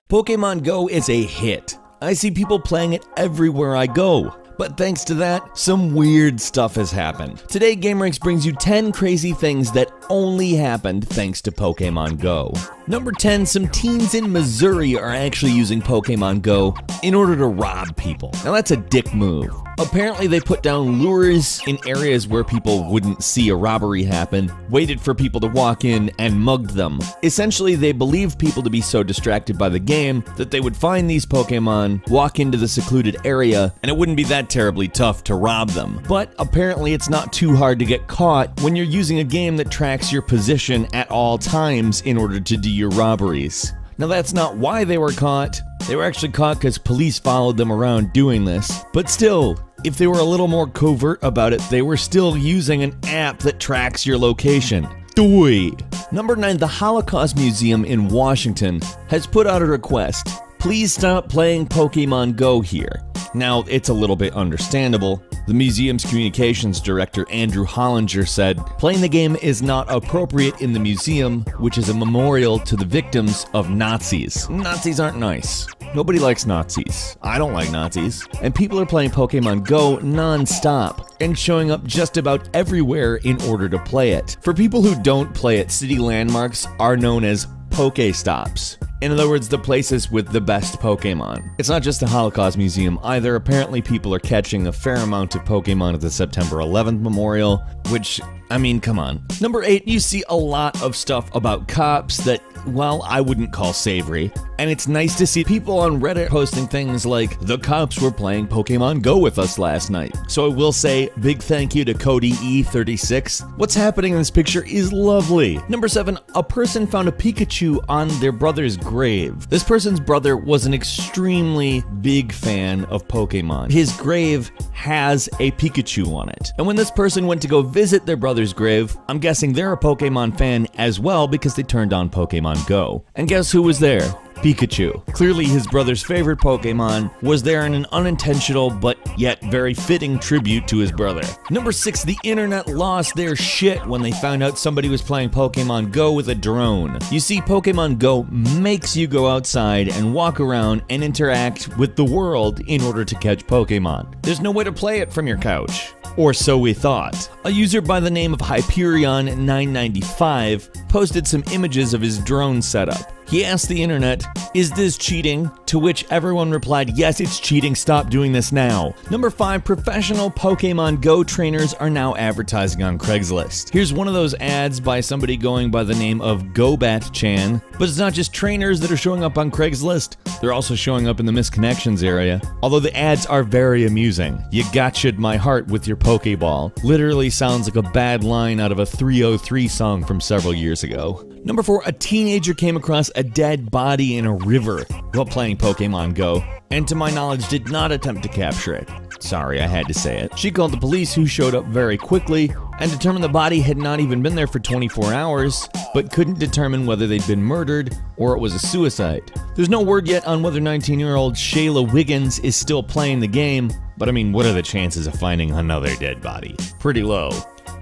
Pokemon Go is a hit. I see people playing it everywhere I go. But thanks to that, some weird stuff has happened. Today, GameRanks brings you 10 crazy things that only happened thanks to Pokemon Go. Number 10, some teens in Missouri are actually using Pokemon Go in order to rob people. Now that's a dick move. Apparently they put down lures in areas where people wouldn't see a robbery happen, waited for people to walk in, and mugged them. Essentially, they believed people to be so distracted by the game that they would find these Pokemon, walk into the secluded area, and it wouldn't be that terribly tough to rob them. But apparently it's not too hard to get caught when you're using a game that tracks your position at all times in order to do your robberies. Now that's not why they were caught. They were actually caught because police followed them around doing this. But still, if they were a little more covert about it, they were still using an app that tracks your location. Doi. Number 9, the Holocaust Museum in Washington has put out a request. Please stop playing Pokemon Go here. Now, it's a little bit understandable. The museum's communications director, Andrew Hollinger, said, playing the game is not appropriate in the museum, which is a memorial to the victims of Nazis. Nazis aren't nice. Nobody likes Nazis. I don't like Nazis. And people are playing Pokemon Go non-stop and showing up just about everywhere in order to play it. For people who don't play it, city landmarks are known as Pokestops. In other words, the places with the best Pokemon. It's not just the Holocaust Museum either. Apparently people are catching a fair amount of Pokemon at the September 11th Memorial, which, I mean, come on. Number 8, you see a lot of stuff about cops that, well, I wouldn't call savory. And it's nice to see people on Reddit posting things like, the cops were playing Pokemon Go with us last night. So I will say, big thank you to Cody E36. What's happening in this picture is lovely. Number 7, a person found a Pikachu on their brother's grave. This person's brother was an extremely big fan of Pokemon. His grave has a Pikachu on it. And when this person went to go visit their brother's grave, I'm guessing they're a Pokemon fan as well because they turned on Pokemon Go. And guess who was there? Pikachu. Clearly his brother's favorite Pokemon was there in an unintentional but yet very fitting tribute to his brother. Number 6, the internet lost their shit when they found out somebody was playing Pokemon Go with a drone. You see, Pokemon Go makes you go outside and walk around and interact with the world in order to catch Pokemon. There's no way to play it from your couch. Or so we thought. A user by the name of Hyperion995 posted some images of his drone setup. He asked the internet, "Is this cheating?" To which everyone replied, "Yes, it's cheating, stop doing this now." Number 5, professional Pokemon Go trainers are now advertising on Craigslist. Here's one of those ads by somebody going by the name of Gobat-chan. But it's not just trainers that are showing up on Craigslist, they're also showing up in the misconnections area. Although the ads are very amusing. "You gotcha'd my heart with your Pokeball." Literally sounds like a bad line out of a 303 song from several years ago. Number 4, a teenager came across a dead body in a river while playing Pokemon Go, and to my knowledge did not attempt to capture it. Sorry, I had to say it. She called the police, who showed up very quickly and determined the body had not even been there for 24 hours, but couldn't determine whether they'd been murdered or it was a suicide. There's no word yet on whether 19-year-old Shayla Wiggins is still playing the game, but I mean, what are the chances of finding another dead body? Pretty low.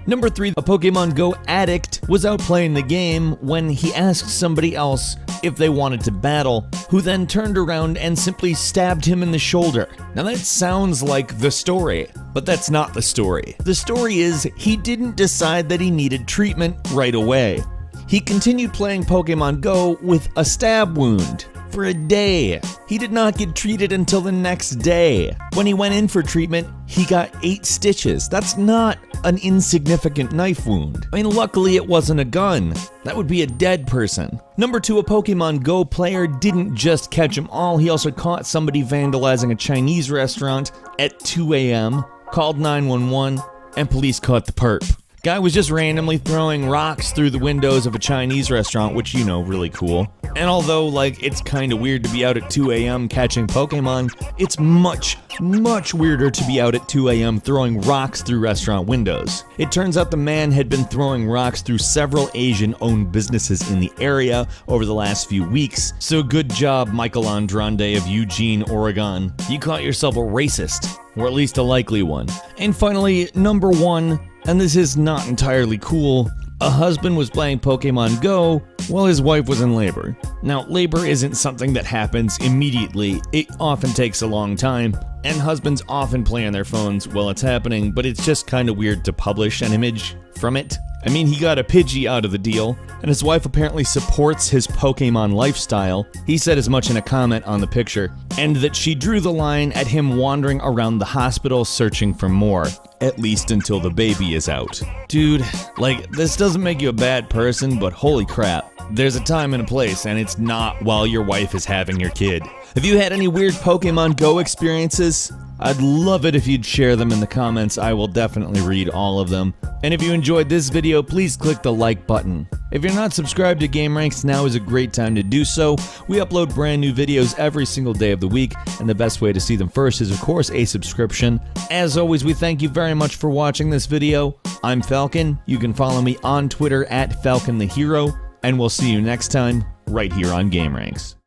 Number 3, a Pokemon Go addict was out playing the game when he asked somebody else if they wanted to battle, who then turned around and simply stabbed him in the shoulder. Now that sounds like the story, but that's not the story. The story is he didn't decide that he needed treatment right away. He continued playing Pokemon Go with a stab wound for a day. He did not get treated until the next day. When he went in for treatment, he got 8 stitches. That's not an insignificant knife wound. I mean, luckily it wasn't a gun. That would be a dead person. Number 2, a Pokemon Go player didn't just catch them all, he also caught somebody vandalizing a Chinese restaurant at 2 a.m., called 911, and police caught the perp. Guy was just randomly throwing rocks through the windows of a Chinese restaurant, which, you know, really cool. And although, like, it's kind of weird to be out at 2 a.m. catching Pokemon, it's much weirder to be out at 2 a.m. throwing rocks through restaurant windows. It turns out the man had been throwing rocks through several Asian-owned businesses in the area over the last few weeks, so good job, Michael Andrande of Eugene, Oregon. You caught yourself a racist, or at least a likely one. And finally, number 1, and this is not entirely cool, A husband was playing Pokemon Go while his wife was in labor. Now, labor isn't something that happens immediately. It often takes a long time, and husbands often play on their phones while it's happening, but it's just kind of weird to publish an image from it. I mean, he got a Pidgey out of the deal, and his wife apparently supports his Pokemon lifestyle. He said as much in a comment on the picture, and that she drew the line at him wandering around the hospital searching for more, at least until the baby is out. Dude, like, this doesn't make you a bad person, but holy crap. There's a time and a place, and it's not while your wife is having your kid. Have you had any weird Pokemon Go experiences? I'd love it if you'd share them in the comments. I will definitely read all of them. And if you enjoyed this video, please click the like button. If you're not subscribed to GameRanks, now is a great time to do so. We upload brand new videos every single day of the week, and the best way to see them first is, of course, a subscription. As always, we thank you very much for watching this video. I'm Falcon. You can follow me on Twitter at FalconTheHero, and we'll see you next time right here on GameRanks.